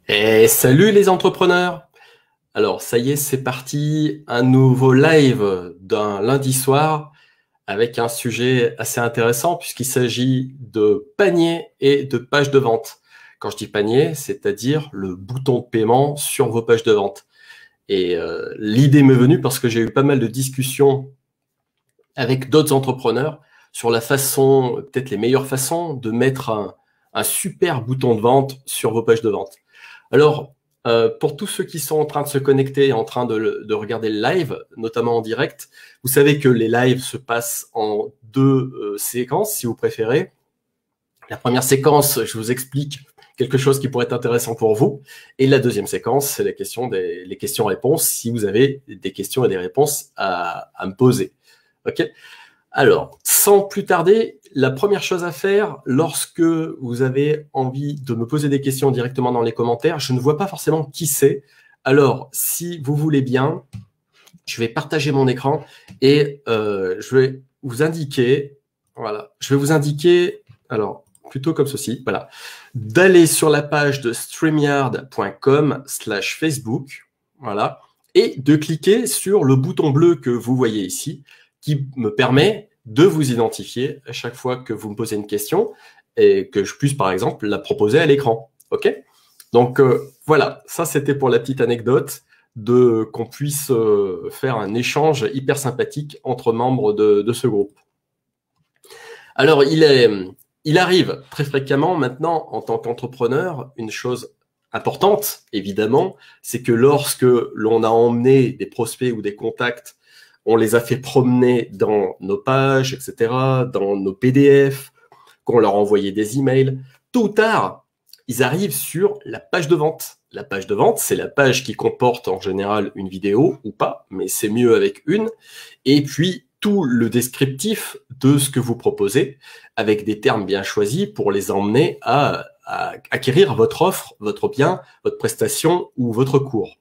Et salut les entrepreneurs! Alors ça y est, c'est parti, un nouveau live d'un lundi soir avec un sujet assez intéressant puisqu'il s'agit de panier et de pages de vente. Quand je dis panier, c'est-à-dire le bouton de paiement sur vos pages de vente. Et l'idée m'est venue parce que j'ai eu pas mal de discussions avec d'autres entrepreneurs sur la façon, peut-être les meilleures façons de mettre un super bouton de vente sur vos pages de vente. Alors, pour tous ceux qui sont en train de se connecter, en train de regarder le live, notamment en direct, vous savez que les lives se passent en deux séquences, si vous préférez. La première séquence, je vous explique quelque chose qui pourrait être intéressant pour vous. Et la deuxième séquence, c'est les questions-réponses, si vous avez des questions et des réponses à me poser. OK ? Alors, sans plus tarder, la première chose à faire lorsque vous avez envie de me poser des questions directement dans les commentaires, je ne vois pas forcément qui c'est. Alors, si vous voulez bien, je vais partager mon écran et je vais vous indiquer, voilà, je vais vous indiquer, alors, plutôt comme ceci, voilà, d'aller sur la page de streamyard.com/Facebook, voilà, et de cliquer sur le bouton bleu que vous voyez ici, qui me permet de vous identifier à chaque fois que vous me posez une question et que je puisse, par exemple, la proposer à l'écran. OK ? Donc, voilà, ça, c'était pour la petite anecdote qu'on puisse faire un échange hyper sympathique entre membres de ce groupe. Alors, il arrive très fréquemment maintenant, en tant qu'entrepreneur, une chose importante, évidemment, c'est que lorsque l'on a emmené des prospects ou des contacts, on les a fait promener dans nos pages, etc., dans nos PDF, qu'on leur a envoyé des emails. Tôt ou tard, ils arrivent sur la page de vente. La page de vente, c'est la page qui comporte en général une vidéo ou pas, mais c'est mieux avec une. Et puis, tout le descriptif de ce que vous proposez, avec des termes bien choisis pour les emmener à acquérir votre offre, votre bien, votre prestation ou votre cours.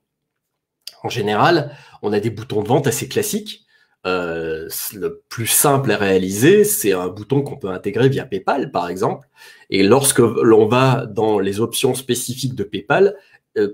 En général, on a des boutons de vente assez classiques. Le plus simple à réaliser, c'est un bouton qu'on peut intégrer via PayPal, par exemple. Et lorsque l'on va dans les options spécifiques de PayPal,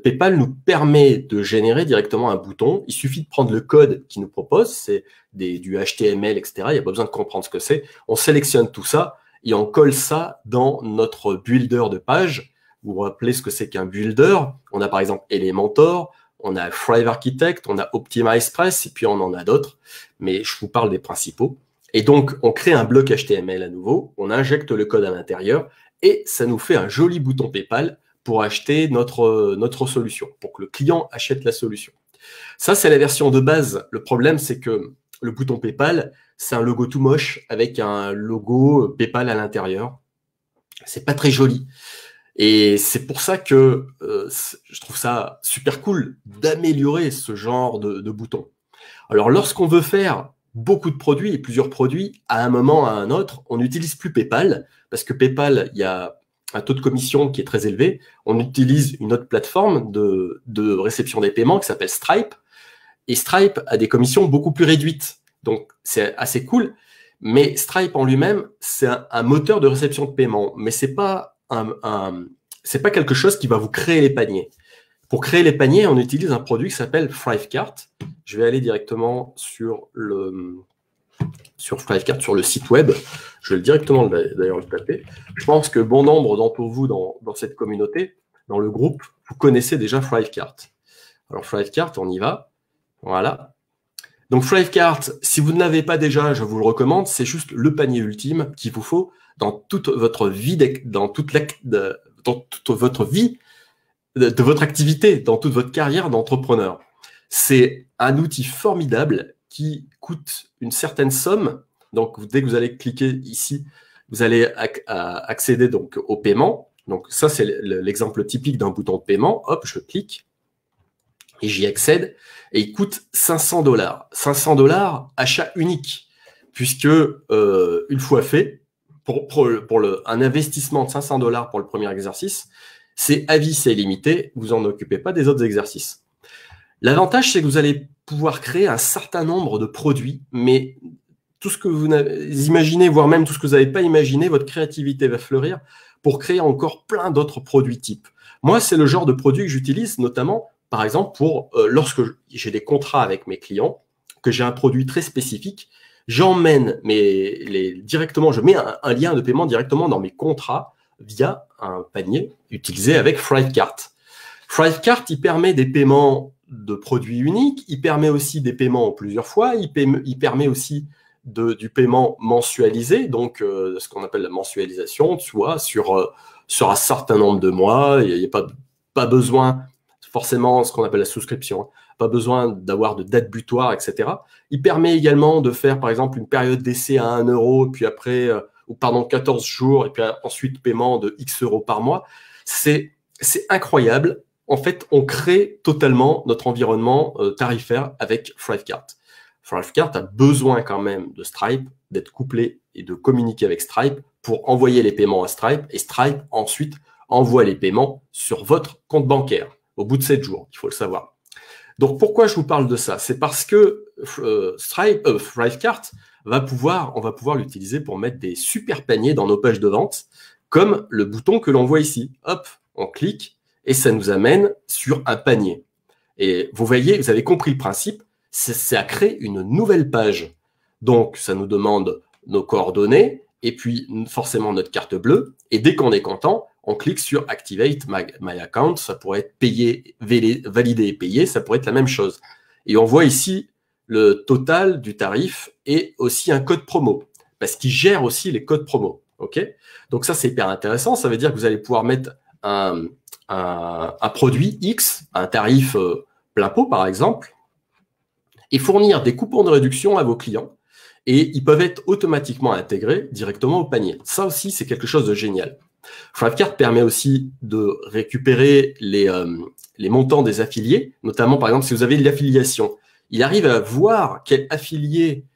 PayPal nous permet de générer directement un bouton. Il suffit de prendre le code qu'il nous propose, c'est du HTML, etc. Il n'y a pas besoin de comprendre ce que c'est. On sélectionne tout ça et on colle ça dans notre builder de page. Vous vous rappelez ce que c'est qu'un builder? On a par exemple Elementor, on a Thrive Architect, on a OptimizePress, et puis on en a d'autres, mais je vous parle des principaux. Et donc, on crée un bloc HTML à nouveau, on injecte le code à l'intérieur, et ça nous fait un joli bouton PayPal pour acheter notre solution, pour que le client achète la solution. Ça, c'est la version de base. Le problème, c'est que le bouton PayPal, c'est un logo tout moche avec un logo PayPal à l'intérieur. C'est pas très joli. Et c'est pour ça que je trouve ça super cool d'améliorer ce genre de bouton. Alors, lorsqu'on veut faire beaucoup de produits et plusieurs produits à un moment à un autre, on n'utilise plus PayPal parce que PayPal, il y a un taux de commission qui est très élevé. On utilise une autre plateforme de réception des paiements qui s'appelle Stripe. Et Stripe a des commissions beaucoup plus réduites. Donc, c'est assez cool. Mais Stripe en lui-même, c'est un moteur de réception de paiement. Mais c'est pas c'est pas quelque chose qui va vous créer les paniers. Pour créer les paniers, on utilise un produit qui s'appelle Thrivecart. Je vais aller directement sur Thrivecart, sur le site web. Je vais directement d'ailleurs le taper. Je pense que bon nombre d'entre vous dans cette communauté, dans le groupe, vous connaissez déjà Thrivecart. Alors Thrivecart, on y va. Voilà. Donc Thrivecart, si vous ne l'avez pas déjà, je vous le recommande. C'est juste le panier ultime qu'il vous faut dans toute votre vie, dans toute votre vie, de votre activité, dans toute votre carrière d'entrepreneur. C'est un outil formidable qui coûte une certaine somme. Donc, dès que vous allez cliquer ici, vous allez accéder donc au paiement. Donc, ça, c'est l'exemple typique d'un bouton de paiement. Hop, je clique et j'y accède. Et il coûte 500 $. 500 $, achat unique, puisque une fois fait, pour un investissement de 500 $ pour le premier exercice, c'est à vie, c'est limité, vous en occupez pas des autres exercices. L'avantage, c'est que vous allez pouvoir créer un certain nombre de produits, mais tout ce que vous imaginez, voire même tout ce que vous n'avez pas imaginé, votre créativité va fleurir pour créer encore plein d'autres produits types. Moi, c'est le genre de produit que j'utilise notamment, par exemple, pour lorsque j'ai des contrats avec mes clients, que j'ai un produit très spécifique, j'emmène directement, je mets un lien de paiement directement dans mes contrats via un panier utilisé avec Thrivecart. Thrivecart, il permet des paiements de produits uniques, il permet aussi des paiements en plusieurs fois, il permet aussi du paiement mensualisé, donc ce qu'on appelle la mensualisation, tu vois, sur un certain nombre de mois. Il n'y a pas besoin forcément ce qu'on appelle la souscription, hein, pas besoin d'avoir de date butoir, etc. Il permet également de faire, par exemple, une période d'essai à 1 euro, puis après, 14 jours, et puis ensuite paiement de X euros par mois. C'est incroyable. En fait, on crée totalement notre environnement tarifaire avec Thrivecart. Thrivecart a besoin quand même de Stripe, d'être couplé et de communiquer avec Stripe pour envoyer les paiements à Stripe, et Stripe ensuite envoie les paiements sur votre compte bancaire au bout de 7 jours, il faut le savoir. Donc pourquoi je vous parle de ça? C'est parce que Thrivecart on va pouvoir l'utiliser pour mettre des super paniers dans nos pages de vente, comme le bouton que l'on voit ici. Hop, on clique et ça nous amène sur un panier. Et vous voyez, vous avez compris le principe, c'est à créer une nouvelle page. Donc ça nous demande nos coordonnées et puis forcément notre carte bleue. Et dès qu'on est content, on clique sur Activate my account. Ça pourrait être payé, validé et payé. Ça pourrait être la même chose. Et on voit ici le total du tarif et aussi un code promo parce qu'il gère aussi les codes promo. OK? Donc ça, c'est hyper intéressant. Ça veut dire que vous allez pouvoir mettre un produit X, un tarif plein pot par exemple, et fournir des coupons de réduction à vos clients. Et ils peuvent être automatiquement intégrés directement au panier. Ça aussi, c'est quelque chose de génial. Thrivecart permet aussi de récupérer les montants des affiliés, notamment par exemple si vous avez de l'affiliation. Il arrive à voir quel affilié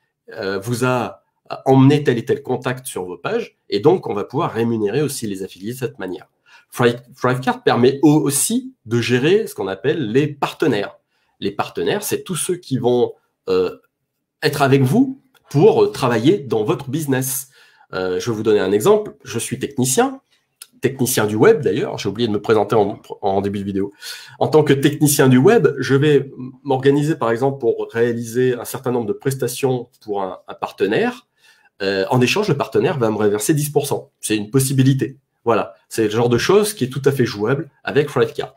vous a emmené tel et tel contact sur vos pages, et donc on va pouvoir rémunérer aussi les affiliés de cette manière. Thrivecart permet aussi de gérer ce qu'on appelle les partenaires. Les partenaires, c'est tous ceux qui vont être avec vous pour travailler dans votre business. Je vais vous donner un exemple. Je suis technicien du web d'ailleurs. J'ai oublié de me présenter en début de vidéo. En tant que technicien du web, je vais m'organiser par exemple pour réaliser un certain nombre de prestations pour un partenaire. En échange, le partenaire va me reverser 10%. C'est une possibilité. Voilà, c'est le genre de chose qui est tout à fait jouable avec Thrivecart.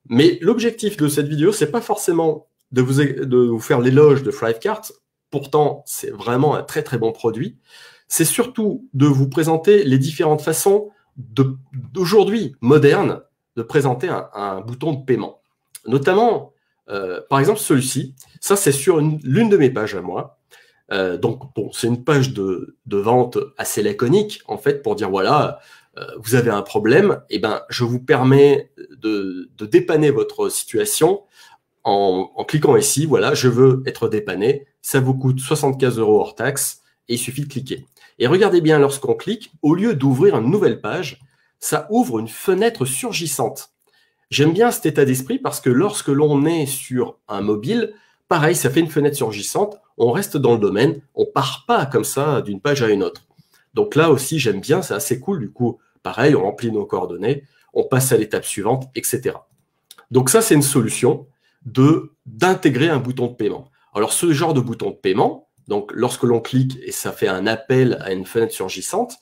Mais l'objectif de cette vidéo, c'est pas forcément de vous faire l'éloge de Thrivecart. Pourtant, c'est vraiment un très très bon produit. C'est surtout de vous présenter les différentes façons d'aujourd'hui modernes de présenter un bouton de paiement. Notamment, par exemple, celui-ci. Ça, c'est sur l'une de mes pages à moi. Donc, bon, c'est une page de vente assez laconique, en fait, pour dire, voilà, vous avez un problème, et ben, je vous permets de dépanner votre situation en cliquant ici, voilà, je veux être dépanné, ça vous coûte 75 € hors taxe, et il suffit de cliquer. Et regardez bien, lorsqu'on clique, au lieu d'ouvrir une nouvelle page, ça ouvre une fenêtre surgissante. J'aime bien cet état d'esprit parce que lorsque l'on est sur un mobile, pareil, ça fait une fenêtre surgissante, on reste dans le domaine, on part pas comme ça d'une page à une autre. Donc là aussi, j'aime bien, c'est assez cool. Du coup, pareil, on remplit nos coordonnées, on passe à l'étape suivante, etc. Donc ça, c'est une solution d'intégrer un bouton de paiement. Alors, ce genre de bouton de paiement, donc lorsque l'on clique et ça fait un appel à une fenêtre surgissante,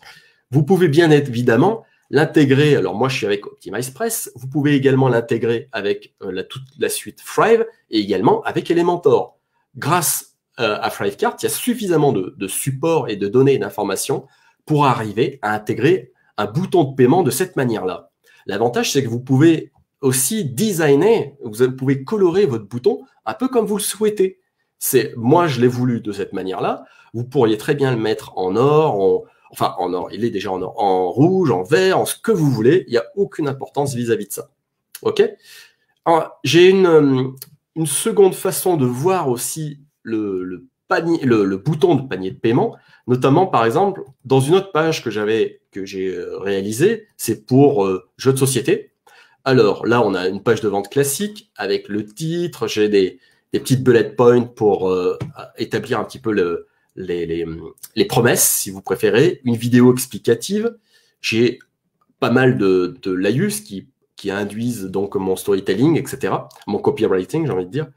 vous pouvez bien évidemment l'intégrer. Alors moi, je suis avec OptimizePress. Vous pouvez également l'intégrer avec toute la suite Thrive et également avec Elementor. Grâce à Thrivecart, il y a suffisamment de support et de données et d'informations pour arriver à intégrer un bouton de paiement de cette manière-là. L'avantage, c'est que vous pouvez aussi designer, vous pouvez colorer votre bouton un peu comme vous le souhaitez. Moi, je l'ai voulu de cette manière-là. Vous pourriez très bien le mettre en or, en or, il est déjà en or, en rouge, en vert, en ce que vous voulez. Il n'y a aucune importance vis-à-vis de ça. OK? J'ai une seconde façon de voir aussi le bouton de panier de paiement, notamment, par exemple, dans une autre page que j'ai réalisée, c'est pour jeux de société. Alors là, on a une page de vente classique avec le titre, j'ai des petites bullet points pour établir un petit peu les promesses, si vous préférez, une vidéo explicative. J'ai pas mal de laïus qui induisent donc mon storytelling, etc., mon copywriting, j'ai envie de dire.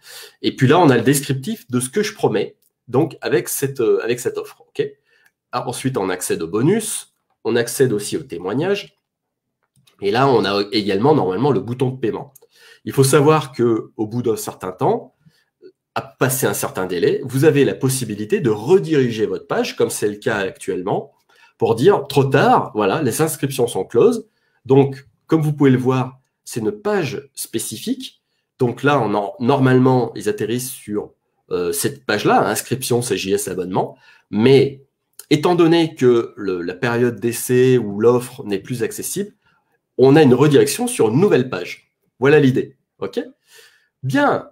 Et puis là, on a le descriptif de ce que je promets, donc avec cette offre. Okay. Alors, ensuite, on accède au bonus, on accède aussi au témoignage. Et là, on a également normalement le bouton de paiement. Il faut savoir que au bout d'un certain temps, à passer un certain délai, vous avez la possibilité de rediriger votre page, comme c'est le cas actuellement, pour dire trop tard, voilà, les inscriptions sont closes. Donc, comme vous pouvez le voir, c'est une page spécifique. Donc là, normalement, ils atterrissent sur cette page-là, inscription, CJS, abonnement. Mais étant donné que la période d'essai ou l'offre n'est plus accessible, on a une redirection sur une nouvelle page. Voilà l'idée. OK ? Bien.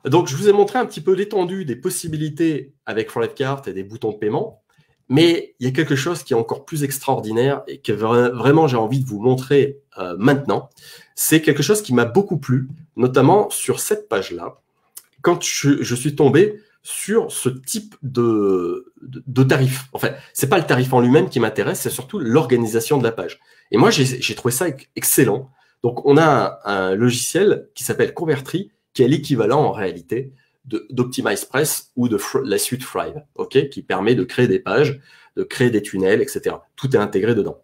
Donc, je vous ai montré un petit peu l'étendue des possibilités avec Thrivecart et des boutons de paiement. Mais il y a quelque chose qui est encore plus extraordinaire et que vraiment j'ai envie de vous montrer maintenant. C'est quelque chose qui m'a beaucoup plu, notamment sur cette page-là, quand je suis tombé sur ce type de tarif. Enfin, c'est pas le tarif en lui-même qui m'intéresse, c'est surtout l'organisation de la page. Et moi, j'ai trouvé ça excellent. Donc, on a un logiciel qui s'appelle Convertri, qui est l'équivalent en réalité d'OptimizePress ou de la suite Thrive, okay, qui permet de créer des pages, de créer des tunnels, etc. Tout est intégré dedans.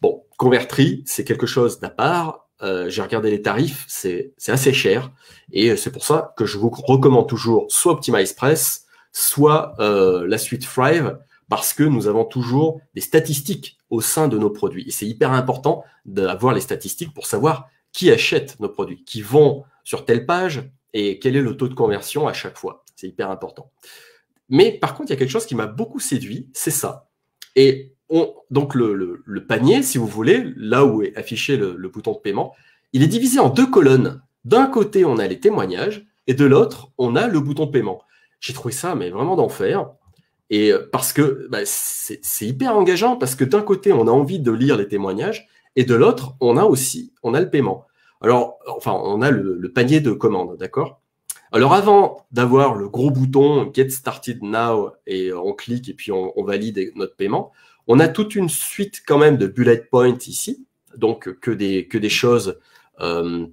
Bon, Convertri, c'est quelque chose d'à part. J'ai regardé les tarifs, c'est assez cher. Et c'est pour ça que je vous recommande toujours soit OptimizePress, soit la suite Thrive, parce que nous avons toujours des statistiques au sein de nos produits. Et c'est hyper important d'avoir les statistiques pour savoir qui achète nos produits, qui vont sur telle page et quel est le taux de conversion à chaque fois. C'est hyper important. Mais par contre, il y a quelque chose qui m'a beaucoup séduit, c'est ça. Et donc le panier, si vous voulez, là où est affiché le bouton de paiement, il est divisé en deux colonnes. D'un côté, on a les témoignages et de l'autre, on a le bouton de paiement. J'ai trouvé ça mais vraiment d'enfer. Et parce que c'est hyper engageant, parce que d'un côté, on a envie de lire les témoignages et de l'autre, on a le paiement. Alors, enfin, on a le panier de commandes, d'accord ? Alors, avant d'avoir le gros bouton Get Started Now et on clique et puis on valide notre paiement, on a toute une suite quand même de bullet points ici, donc que des choses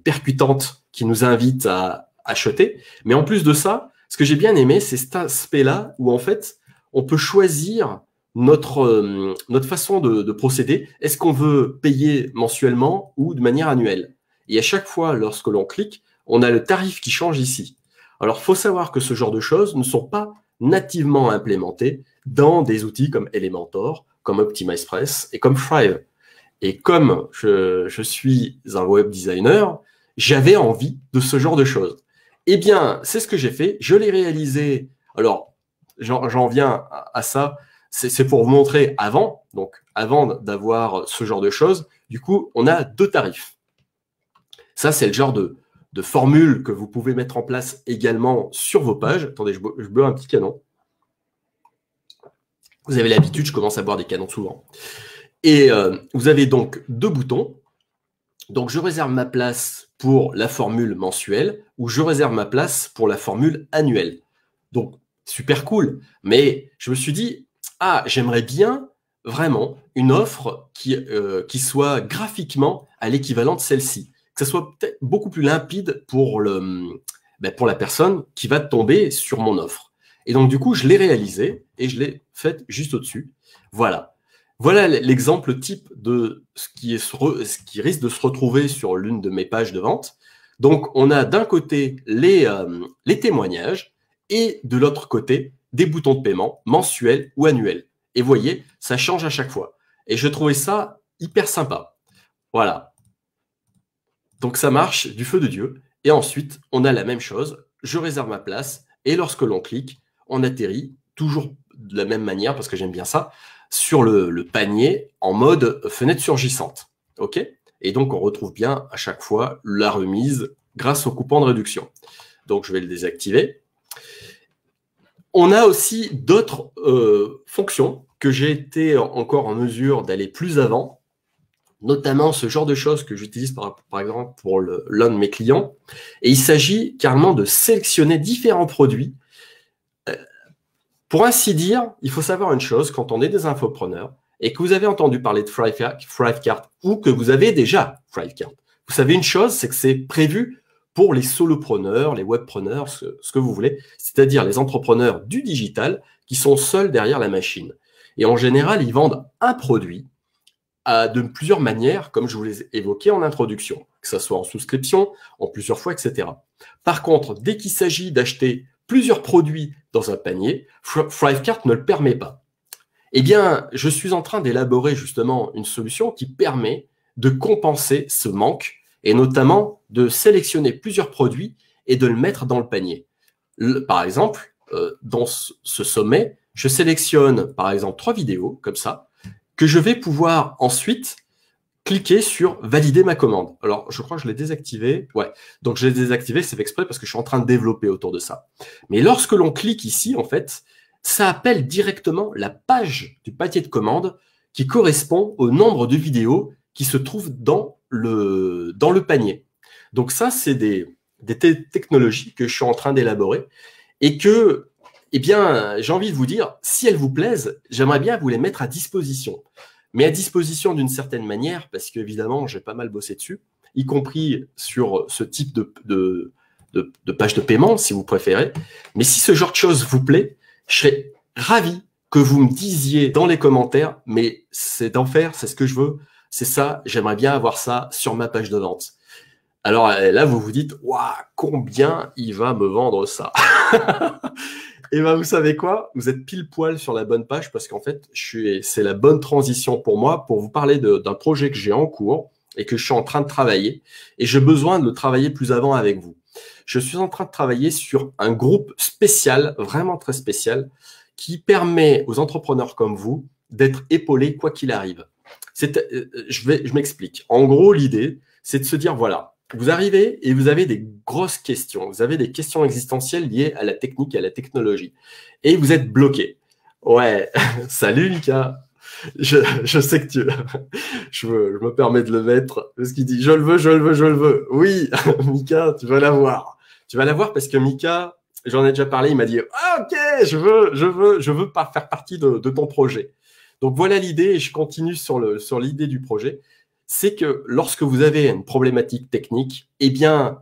percutantes qui nous invitent à acheter. Mais en plus de ça, ce que j'ai bien aimé, c'est cet aspect-là où en fait, on peut choisir notre façon de procéder. Est-ce qu'on veut payer mensuellement ou de manière annuelle ? Et à chaque fois, lorsque l'on clique, on a le tarif qui change ici. Alors, il faut savoir que ce genre de choses ne sont pas nativement implémentées dans des outils comme Elementor, comme OptimizePress et comme Thrive. Et comme je suis un web designer, j'avais envie de ce genre de choses. Eh bien, c'est ce que j'ai fait. Je l'ai réalisé. Alors, j'en viens à ça. C'est pour vous montrer avant. Donc, avant d'avoir ce genre de choses, du coup, on a deux tarifs. Ça, c'est le genre de formule que vous pouvez mettre en place également sur vos pages. Attendez, je bois un petit canon. Vous avez l'habitude, je commence à boire des canons souvent. Et vous avez donc deux boutons. Donc, je réserve ma place pour la formule mensuelle ou je réserve ma place pour la formule annuelle. Donc, super cool. Mais je me suis dit, j'aimerais bien vraiment une offre qui soit graphiquement à l'équivalent de celle-ci. Que ça soit peut-être beaucoup plus limpide pour la personne qui va tomber sur mon offre. Et donc, du coup, je l'ai réalisé et je l'ai fait juste au-dessus. Voilà. Voilà l'exemple type de ce qui risque de se retrouver sur l'une de mes pages de vente. Donc, on a d'un côté les témoignages et de l'autre côté des boutons de paiement mensuels ou annuels. Et vous voyez, ça change à chaque fois. Et je trouvais ça hyper sympa. Voilà. Donc, ça marche du feu de Dieu. Et ensuite, on a la même chose. Je réserve ma place et lorsque l'on clique, on atterrit toujours de la même manière, parce que j'aime bien ça, sur le panier en mode fenêtre surgissante. OK ? Et donc, on retrouve bien à chaque fois la remise grâce au coupon de réduction. Donc, je vais le désactiver. On a aussi d'autres fonctions que j'ai été encore en mesure d'aller plus avant, notamment ce genre de choses que j'utilise par exemple pour l'un de mes clients. Et il s'agit carrément de sélectionner différents produits. Pour ainsi dire, il faut savoir une chose, quand on est des infopreneurs, et que vous avez entendu parler de Thrivecart ou que vous avez déjà Thrivecart, vous savez une chose, c'est que c'est prévu pour les solopreneurs, les webpreneurs, ce que vous voulez, c'est-à-dire les entrepreneurs du digital qui sont seuls derrière la machine. Et en général, ils vendent un produit de plusieurs manières, comme je vous l'ai évoqué en introduction, que ce soit en souscription, en plusieurs fois, etc. Par contre, dès qu'il s'agit d'acheter plusieurs produits dans un panier, Thrivecart ne le permet pas. Eh bien, je suis en train d'élaborer justement une solution qui permet de compenser ce manque et notamment de sélectionner plusieurs produits et de le mettre dans le panier. Par exemple, dans ce sommet, je sélectionne par exemple 3 vidéos comme ça, que je vais pouvoir ensuite cliquer sur valider ma commande. Alors, je crois que je l'ai désactivé. Ouais, donc je l'ai désactivé, c'est fait exprès parce que je suis en train de développer autour de ça. Mais lorsque l'on clique ici, en fait, ça appelle directement la page du panier de commande qui correspond au nombre de vidéos qui se trouvent dans le panier. Donc ça, c'est des technologies que je suis en train d'élaborer et que, eh bien, j'ai envie de vous dire, si elles vous plaisent, j'aimerais bien vous les mettre à disposition. Mais à disposition d'une certaine manière, parce qu'évidemment, j'ai pas mal bossé dessus, y compris sur ce type de page de paiement, si vous préférez. Mais si ce genre de choses vous plaît, je serais ravi que vous me disiez dans les commentaires, mais c'est d'enfer, c'est ce que je veux, c'est ça, j'aimerais bien avoir ça sur ma page de vente. Alors là, vous vous dites, waouh, combien il va me vendre ça? Et bien, vous savez quoi? Vous êtes pile poil sur la bonne page parce qu'en fait, c'est la bonne transition pour moi pour vous parler d'un projet que j'ai en cours et que je suis en train de travailler. Et j'ai besoin de le travailler plus avant avec vous. Je suis en train de travailler sur un groupe spécial, vraiment très spécial, qui permet aux entrepreneurs comme vous d'être épaulés quoi qu'il arrive. Je m'explique. En gros, l'idée, c'est de se dire, voilà, vous arrivez et vous avez des grosses questions. Vous avez des questions existentielles liées à la technique et à la technologie. Et vous êtes bloqué. Ouais, salut Mika. Je sais que je me permets de le mettre parce qu'il dit je le veux, je le veux, je le veux. Oui, Mika, tu vas l'avoir. Tu vas l'avoir parce que Mika, j'en ai déjà parlé, il m'a dit ah, ok, je veux pas faire partie de ton projet. Donc voilà l'idée et je continue sur l'idée du projet. C'est que lorsque vous avez une problématique technique, eh bien,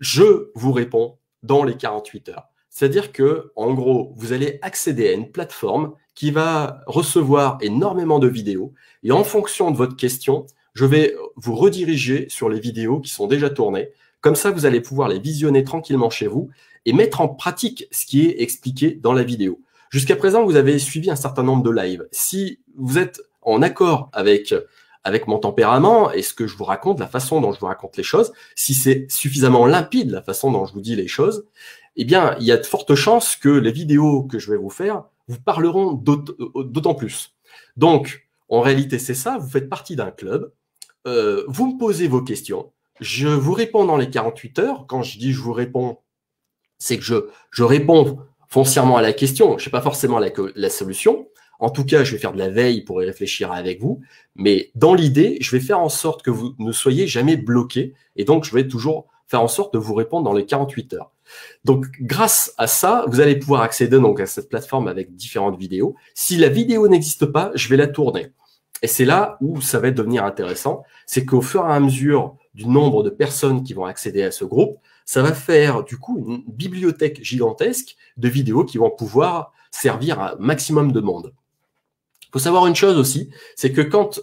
je vous réponds dans les 48 heures. C'est-à-dire que, en gros, vous allez accéder à une plateforme qui va recevoir énormément de vidéos et en fonction de votre question, je vais vous rediriger sur les vidéos qui sont déjà tournées. Comme ça, vous allez pouvoir les visionner tranquillement chez vous et mettre en pratique ce qui est expliqué dans la vidéo. Jusqu'à présent, vous avez suivi un certain nombre de lives. Si vous êtes en accord avec mon tempérament et ce que je vous raconte, la façon dont je vous raconte les choses, si c'est suffisamment limpide la façon dont je vous dis les choses, eh bien, il y a de fortes chances que les vidéos que je vais vous faire vous parleront d'autant plus. Donc, en réalité, c'est ça, vous faites partie d'un club, vous me posez vos questions, je vous réponds dans les 48 heures. Quand je dis je vous réponds, c'est que je réponds foncièrement à la question, je sais pas forcément la solution. En tout cas, je vais faire de la veille pour y réfléchir avec vous. Mais dans l'idée, je vais faire en sorte que vous ne soyez jamais bloqué. Et donc, je vais toujours faire en sorte de vous répondre dans les 48 heures. Donc, grâce à ça, vous allez pouvoir accéder donc à cette plateforme avec différentes vidéos. Si la vidéo n'existe pas, je vais la tourner. Et c'est là où ça va devenir intéressant. C'est qu'au fur et à mesure du nombre de personnes qui vont accéder à ce groupe, ça va faire du coup une bibliothèque gigantesque de vidéos qui vont pouvoir servir à un maximum de monde. Il faut savoir une chose aussi, c'est que quand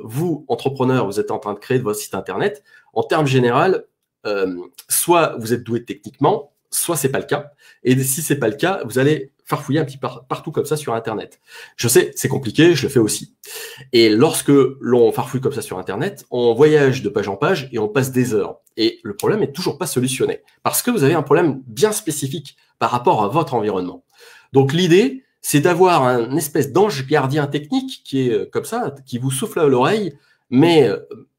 vous, entrepreneur, vous êtes en train de créer votre site internet, en termes général, soit vous êtes doué techniquement, soit c'est pas le cas. Et si c'est pas le cas, vous allez farfouiller un petit partout comme ça sur internet. Je sais, c'est compliqué, je le fais aussi. Et lorsque l'on farfouille comme ça sur internet, on voyage de page en page et on passe des heures. Et le problème est toujours pas solutionné parce que vous avez un problème bien spécifique par rapport à votre environnement. Donc l'idée, c'est d'avoir un espèce d'ange gardien technique qui est comme ça, qui vous souffle à l'oreille, mais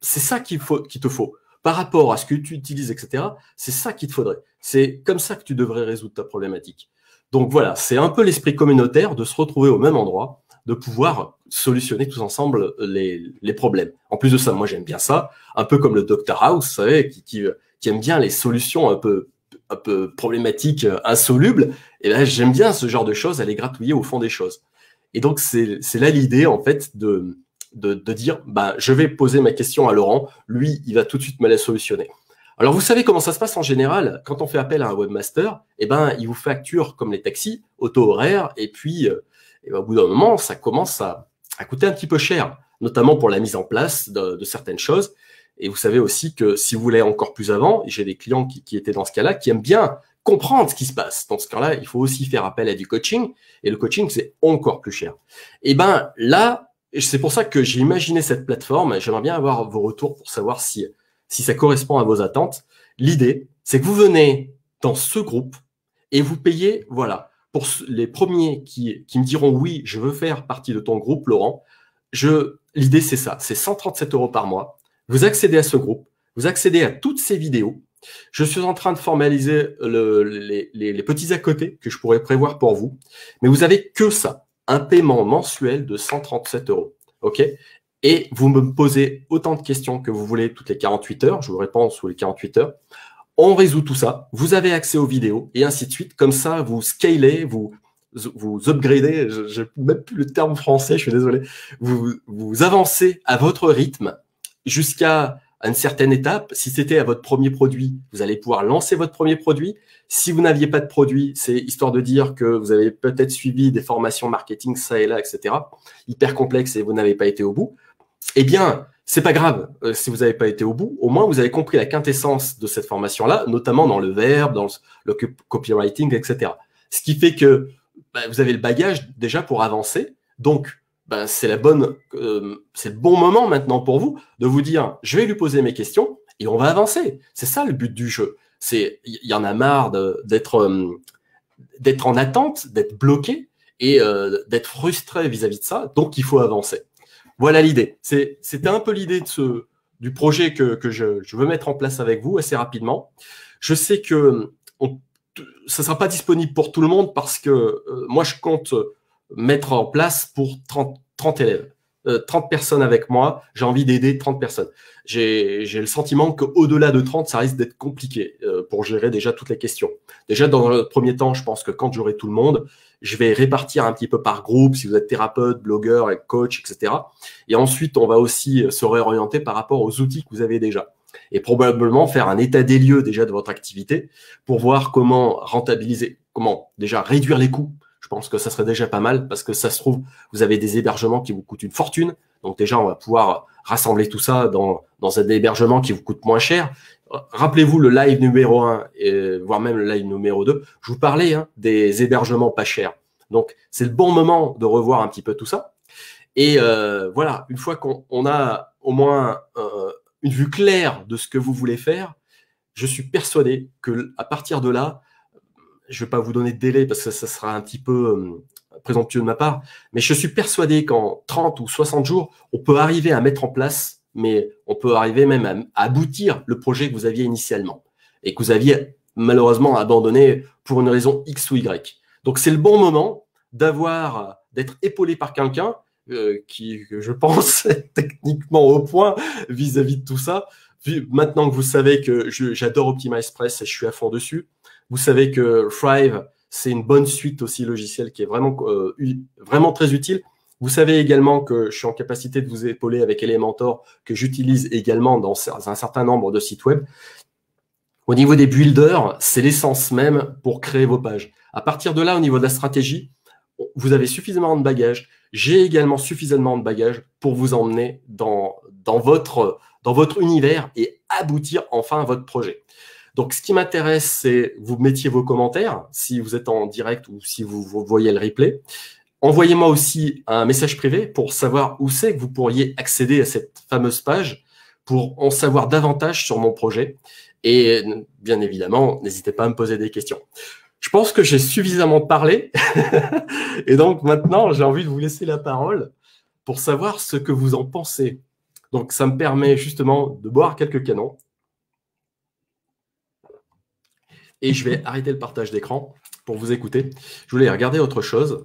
c'est ça qu'il te faut. Par rapport à ce que tu utilises, etc., c'est ça qu'il te faudrait. C'est comme ça que tu devrais résoudre ta problématique. Donc voilà, c'est un peu l'esprit communautaire de se retrouver au même endroit, de pouvoir solutionner tous ensemble les problèmes. En plus de ça, moi j'aime bien ça, un peu comme le Dr House, vous savez, qui aime bien les solutions un peu problématiques, insolubles. Et là, j'aime bien ce genre de choses, aller gratouiller au fond des choses. Et donc, c'est là l'idée, en fait, de dire, bah, je vais poser ma question à Laurent. Lui, il va tout de suite me la solutionner. Alors, vous savez comment ça se passe en général? Quand on fait appel à un webmaster, eh ben, il vous facture comme les taxis, auto-horaire, et puis, au bout d'un moment, ça commence à coûter un petit peu cher, notamment pour la mise en place de certaines choses. Et vous savez aussi que si vous voulez encore plus avant, j'ai des clients qui étaient dans ce cas-là, qui aiment bien comprendre ce qui se passe. Dans ce cas-là, il faut aussi faire appel à du coaching, et le coaching, c'est encore plus cher. Et ben là, c'est pour ça que j'ai imaginé cette plateforme. J'aimerais bien avoir vos retours pour savoir si ça correspond à vos attentes. L'idée, c'est que vous venez dans ce groupe et vous payez, voilà, pour les premiers qui me diront oui, je veux faire partie de ton groupe, Laurent. L'idée, c'est ça, c'est 137 € par mois. Vous accédez à ce groupe, vous accédez à toutes ces vidéos. Je suis en train de formaliser les petits à côté que je pourrais prévoir pour vous, mais vous avez que ça, un paiement mensuel de 137 €. OK? Et vous me posez autant de questions que vous voulez toutes les 48 heures. Je vous réponds sous les 48 heures. On résout tout ça. Vous avez accès aux vidéos et ainsi de suite. Comme ça, vous scalez, vous upgradez. Je n'ai même plus le terme français, je suis désolé. Vous avancez à votre rythme jusqu'à une certaine étape. Si c'était à votre premier produit, vous allez pouvoir lancer votre premier produit. Si vous n'aviez pas de produit, c'est histoire de dire que vous avez peut-être suivi des formations marketing, ça et là, etc. Hyper complexes et vous n'avez pas été au bout. Eh bien, c'est pas grave si vous n'avez pas été au bout. Au moins, vous avez compris la quintessence de cette formation-là, notamment dans le verbe, dans le copywriting, etc. Ce qui fait que vous avez le bagage déjà pour avancer. Donc, c'est le bon moment maintenant pour vous de vous dire, je vais lui poser mes questions et on va avancer. C'est ça le but du jeu. Il y en a marre d'être en attente, d'être bloqué et d'être frustré vis-à-vis de ça. Donc, il faut avancer. Voilà l'idée. C'était un peu l'idée du projet que je veux mettre en place avec vous assez rapidement. Je sais que ça ne sera pas disponible pour tout le monde parce que moi, je compte mettre en place pour 30 élèves. 30 personnes avec moi, j'ai envie d'aider 30 personnes. J'ai le sentiment qu'au-delà de 30, ça risque d'être compliqué pour gérer déjà toutes les questions. Déjà, dans le premier temps, je pense que quand j'aurai tout le monde, je vais répartir un petit peu par groupe, si vous êtes thérapeute, blogueur, coach, etc. Et ensuite, on va aussi se réorienter par rapport aux outils que vous avez déjà. Et probablement faire un état des lieux déjà de votre activité pour voir comment rentabiliser, comment déjà réduire les coûts. Je pense que ça serait déjà pas mal parce que ça se trouve, vous avez des hébergements qui vous coûtent une fortune. Donc déjà, on va pouvoir rassembler tout ça dans un hébergement qui vous coûte moins cher. Rappelez-vous le live numéro 1, voire même le live numéro 2. Je vous parlais des hébergements pas chers. Donc, c'est le bon moment de revoir un petit peu tout ça. Et voilà, une fois qu'on a au moins une vue claire de ce que vous voulez faire, je suis persuadé qu'à partir de là, je ne vais pas vous donner de délai parce que ça sera un petit peu présomptueux de ma part, mais je suis persuadé qu'en 30 ou 60 jours, on peut arriver à mettre en place, mais on peut arriver même à aboutir le projet que vous aviez initialement et que vous aviez malheureusement abandonné pour une raison X ou Y. Donc, c'est le bon moment d'être épaulé par quelqu'un qui, je pense, est techniquement au point vis-à-vis de tout ça. Maintenant que vous savez que j'adore OptimizePress et je suis à fond dessus, vous savez que Thrive, c'est une bonne suite aussi logicielle qui est vraiment très utile. Vous savez également que je suis en capacité de vous épauler avec Elementor, que j'utilise également dans un certain nombre de sites web. Au niveau des builders, c'est l'essence même pour créer vos pages. À partir de là, au niveau de la stratégie, vous avez suffisamment de bagages. J'ai également suffisamment de bagages pour vous emmener dans votre univers et aboutir enfin à votre projet. Donc, ce qui m'intéresse, c'est vous mettiez vos commentaires, si vous êtes en direct ou si vous voyez le replay. Envoyez-moi aussi un message privé pour savoir où c'est que vous pourriez accéder à cette fameuse page pour en savoir davantage sur mon projet. Et bien évidemment, n'hésitez pas à me poser des questions. Je pense que j'ai suffisamment parlé. Et donc, maintenant, j'ai envie de vous laisser la parole pour savoir ce que vous en pensez. Donc, ça me permet justement de boire quelques canons. Et je vais arrêter le partage d'écran pour vous écouter. Je voulais regarder autre chose.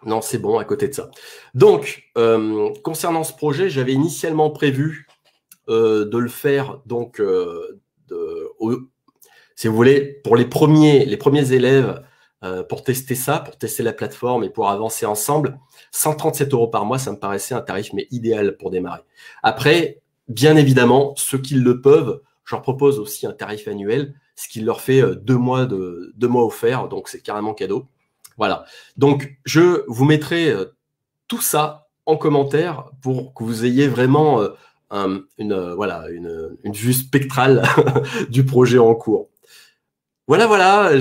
Non, c'est bon, à côté de ça. Donc, concernant ce projet, j'avais initialement prévu de le faire, donc, si vous voulez, pour les premiers élèves pour tester ça, pour tester la plateforme et pour avancer ensemble. 137 € par mois, ça me paraissait un tarif mais idéal pour démarrer. Après, bien évidemment, ceux qui le peuvent, je leur propose aussi un tarif annuel, ce qui leur fait 2 mois offerts, donc c'est carrément cadeau. Voilà. Donc, je vous mettrai tout ça en commentaire pour que vous ayez vraiment une vue spectrale du projet en cours. Voilà,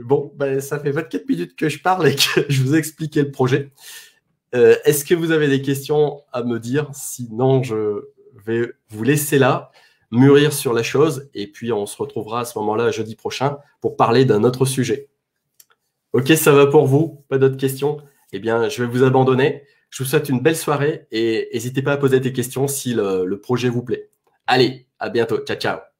bon, ben, ça fait 24 minutes que je parle et que je vous ai expliqué le projet. Est-ce que vous avez des questions à me dire? Sinon, je vais vous laisser là, mûrir sur la chose, et puis on se retrouvera à ce moment-là jeudi prochain pour parler d'un autre sujet. Ok, ça va pour vous? Pas d'autres questions? Eh bien, je vais vous abandonner. Je vous souhaite une belle soirée et n'hésitez pas à poser des questions si le projet vous plaît. Allez, à bientôt. Ciao, ciao.